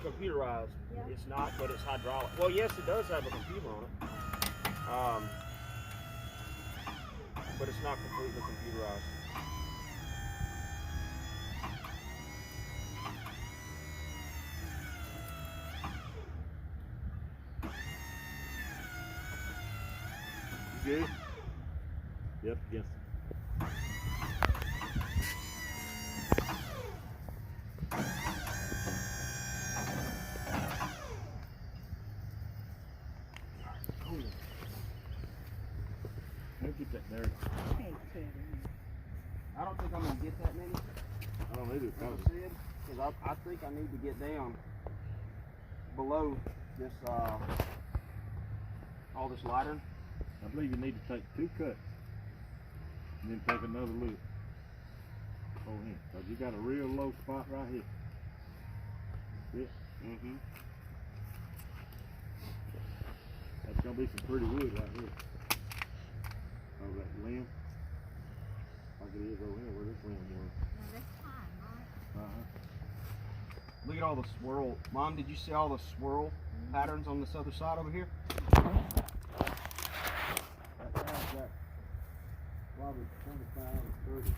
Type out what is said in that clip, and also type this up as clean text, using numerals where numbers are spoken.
Computerized. Yeah. It's not, but it's hydraulic. Well, yes, it does have a computer on it, but it's not completely computerized. You good? Yep, yes. Get that there. I don't think I'm gonna get that many. I don't either. Because I think I need to get down below this all this lightering. I believe you need to take 2 cuts and then take another look. Oh, here. Cause you got a real low spot right here. Yeah. Mm-hmm. That's gonna be some pretty wood right here. Oh, that limb. Like it is over here where this limb was. No, that's fine, right? Uh-huh. Look at all the swirl. Mom, did you see all the swirl patterns on this other side over here? That guy's got probably 25 or 30